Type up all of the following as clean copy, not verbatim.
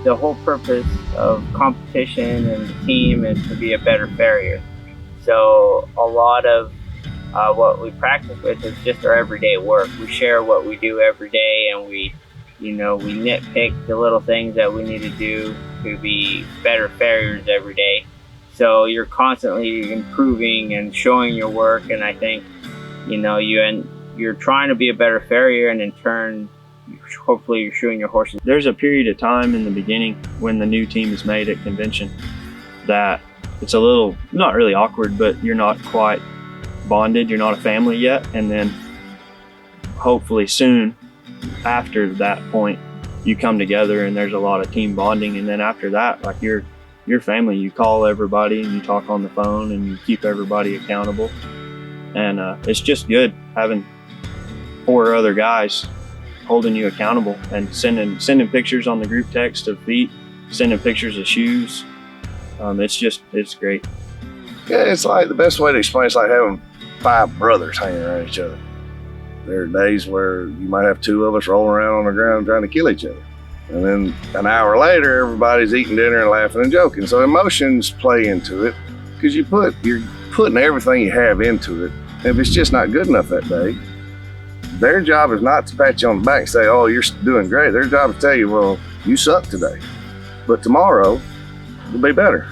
the whole purpose of competition and the team is to be a better farrier. So a lot of what we practice with is just our everyday work. We share what we do every day, and we nitpick the little things that we need to do to be better farriers every day. So you're constantly improving and showing your work, and I think you're trying to be a better farrier, and in turn, hopefully you're showing your horses. There's a period of time in the beginning when the new team is made at convention that it's a little, not really awkward, but you're not quite bonded, you're not a family yet. And then hopefully soon after that point, you come together and there's a lot of team bonding. And then after that, like your family, you call everybody and you talk on the phone and you keep everybody accountable. And it's just good having 4 other guys holding you accountable and sending pictures on the group text of feet, sending pictures of shoes. It's great. Yeah, it's like the best way to explain it's like having 5 brothers hanging around each other. There are days where you might have 2 of us rolling around on the ground trying to kill each other. And then an hour later, everybody's eating dinner and laughing and joking. So emotions play into it because you're putting everything you have into it. If it's just not good enough that day, their job is not to pat you on the back and say, oh, you're doing great. Their job is to tell you, well, you suck today, but tomorrow will be better.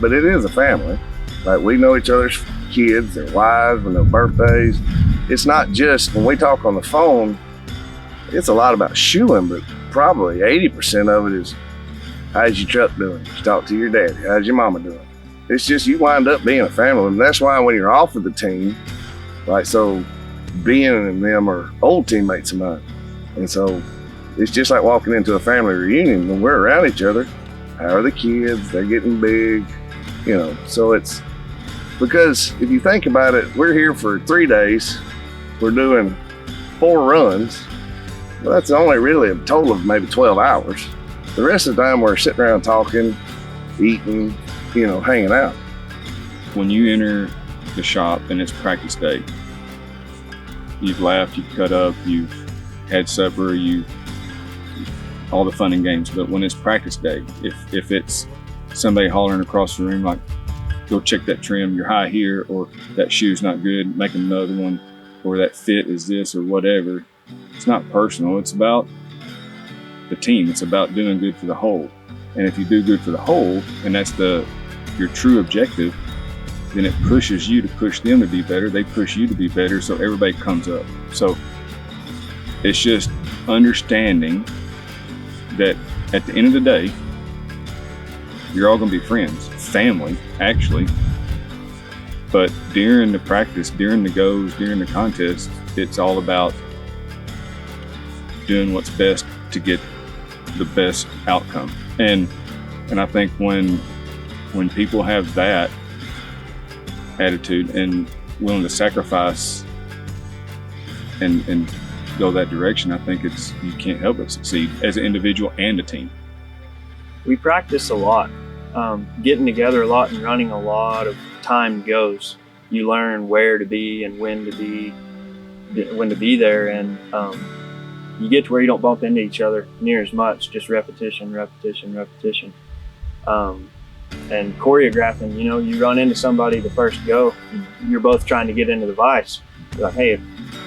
But it is a family. Like, we know each other's kids, their wives, and their birthdays. It's not just, when we talk on the phone, it's a lot about shoeing, but probably 80% of it is, how's your truck doing? You talk to your daddy. How's your mama doing? It's just, you wind up being a family. And that's why when you're off of the team, like, so Ben and them are old teammates of mine. And so it's just like walking into a family reunion. When we're around each other, how are the kids? They're getting big, so it's, because if you think about it, we're here for 3 days. We're doing 4 runs. Well, that's only really a total of maybe 12 hours. The rest of the time we're sitting around talking, eating, hanging out. When you enter the shop and it's practice day, you've laughed, you've cut up, you've had supper, all the fun and games. But when it's practice day, if it's somebody hollering across the room like, go check that trim, you're high here, or that shoe's not good, make another one, or that fit is this or whatever, it's not personal. It's about the team. It's about doing good for the whole. And if you do good for the whole, and that's your true objective, then it pushes you to push them to be better. They push you to be better, so everybody comes up. So it's just understanding that at the end of the day, you're all gonna be friends, family, actually. But during the practice, during the goes, during the contest, it's all about doing what's best to get the best outcome. And I think when people have that attitude and willing to sacrifice and go that direction, I think you can't help but succeed as an individual and a team. We practice a lot, getting together a lot and running a lot of time goes. You learn where to be and when to be there, and you get to where you don't bump into each other near as much, just repetition. And choreographing, you run into somebody the first go, you're both trying to get into the vise. You're like, hey,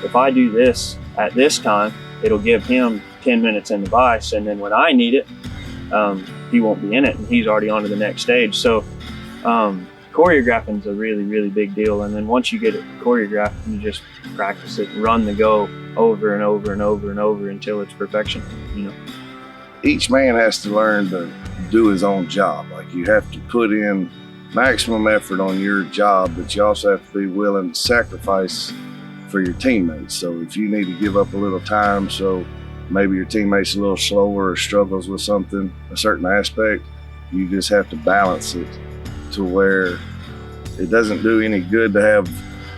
if I do this at this time, it'll give him 10 minutes in the vise, and then when I need it, he won't be in it, and he's already on to the next stage. So choreographing is a really, really big deal. And then once you get it choreographed, you just practice it and run the go over and over and over and over until it's perfection. Each man has to learn to do his own job. Like, you have to put in maximum effort on your job, but you also have to be willing to sacrifice for your teammates. So if you need to give up a little time, so maybe your teammate's a little slower or struggles with something, a certain aspect, you just have to balance it to where it doesn't do any good to have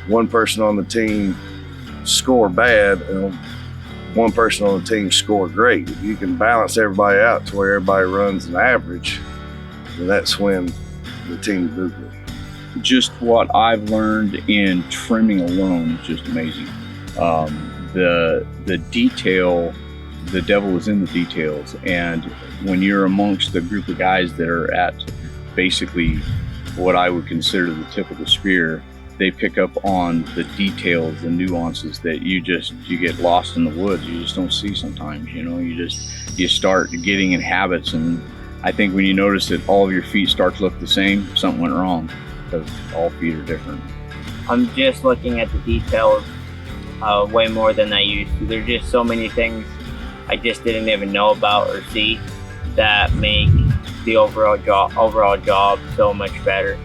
one person on the team score bad and one person on the team score great. If you can balance everybody out to where everybody runs an average, then that's when the team do good. Just what I've learned in trimming alone is just amazing. The detail the devil is in the details. And when you're amongst the group of guys that are at basically what I would consider the tip of the spear, they pick up on the details, the nuances that you get lost in the woods. You just don't see sometimes, you know. You start getting in habits, and I think when you notice that all of your feet start to look the same, something went wrong, because all feet are different. I'm just looking at the details way more than I used to. There's just so many things I just didn't even know about or see that make the overall job so much better.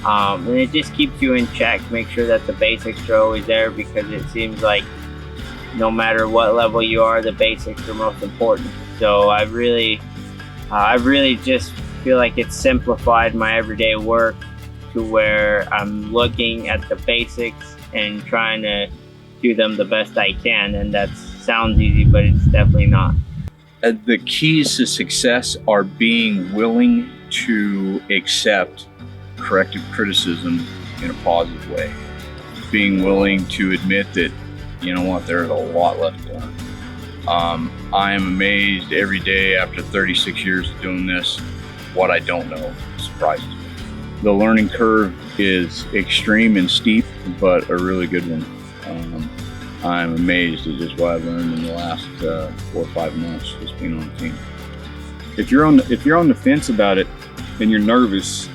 And it just keeps you in check, make sure that the basics are always there, because it seems like no matter what level you are, the basics are most important. So I really just feel like it's simplified my everyday work to where I'm looking at the basics and trying to do them the best I can. And that sounds easy, but it's definitely not. The keys to success are being willing to accept corrective criticism in a positive way. Being willing to admit that, you know what, there's a lot left to learn. I am amazed every day after 36 years of doing this, what I don't know surprises me. The learning curve is extreme and steep, but a really good one. I'm amazed at just what I've learned in the last 4 or 5 months just being on the team. If you're on the fence about it and you're nervous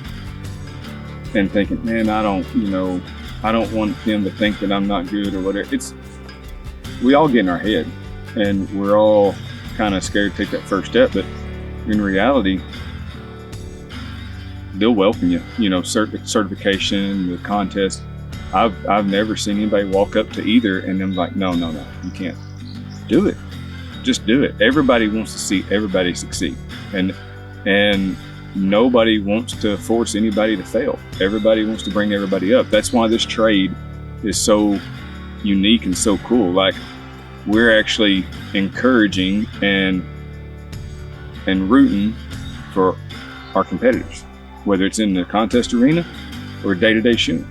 and thinking, man, I don't want them to think that I'm not good or whatever. We all get in our head, and we're all kind of scared to take that first step. But in reality, they'll welcome you. You know, certification, the contest. I've never seen anybody walk up to either and them like, no, you can't do it. Just do it. Everybody wants to see everybody succeed, and nobody wants to force anybody to fail. Everybody wants to bring everybody up. That's why this trade is so unique and so cool. Like, we're actually encouraging and rooting for our competitors, whether it's in the contest arena or day-to-day shooting.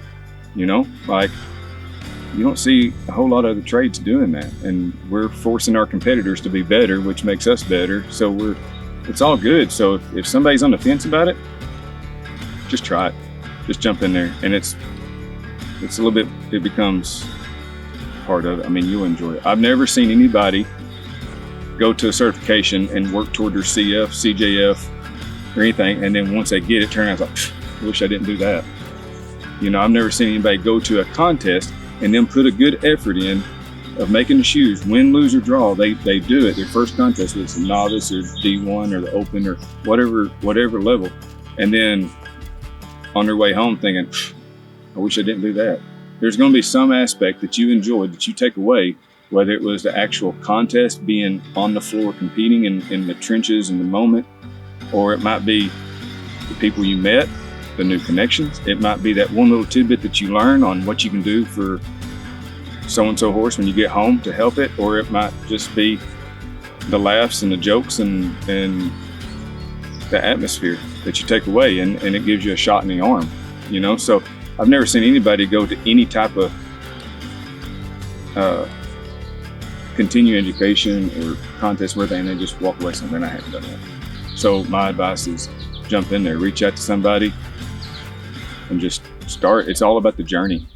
You know, like, you don't see a whole lot of other trades doing that, and we're forcing our competitors to be better, which makes us better. So it's all good. So if somebody's on the fence about it, just try it. Just jump in there, and it's a little bit, it becomes part of it. I mean, you'll enjoy it. I've never seen anybody go to a certification and work toward their CF, CJF, or anything, and then once they get it, turn out like, I wish I didn't do that. You know, I've never seen anybody go to a contest and then put a good effort in of making the shoes, win, lose, or draw. They do it. Their first contest was a novice or D1 or the open or whatever level. And then on their way home thinking, I wish I didn't do that. There's going to be some aspect that you enjoyed that you take away, whether it was the actual contest, being on the floor competing in the trenches in the moment, or it might be the people you met, the new connections. It might be that one little tidbit that you learn on what you can do for so-and-so horse when you get home to help it, or it might just be the laughs and the jokes and the atmosphere that you take away, and it gives you a shot in the arm, you know? So I've never seen anybody go to any type of continuing education or contest where they just walk away something. I haven't done that. So my advice is jump in there, reach out to somebody, and just start. It's all about the journey.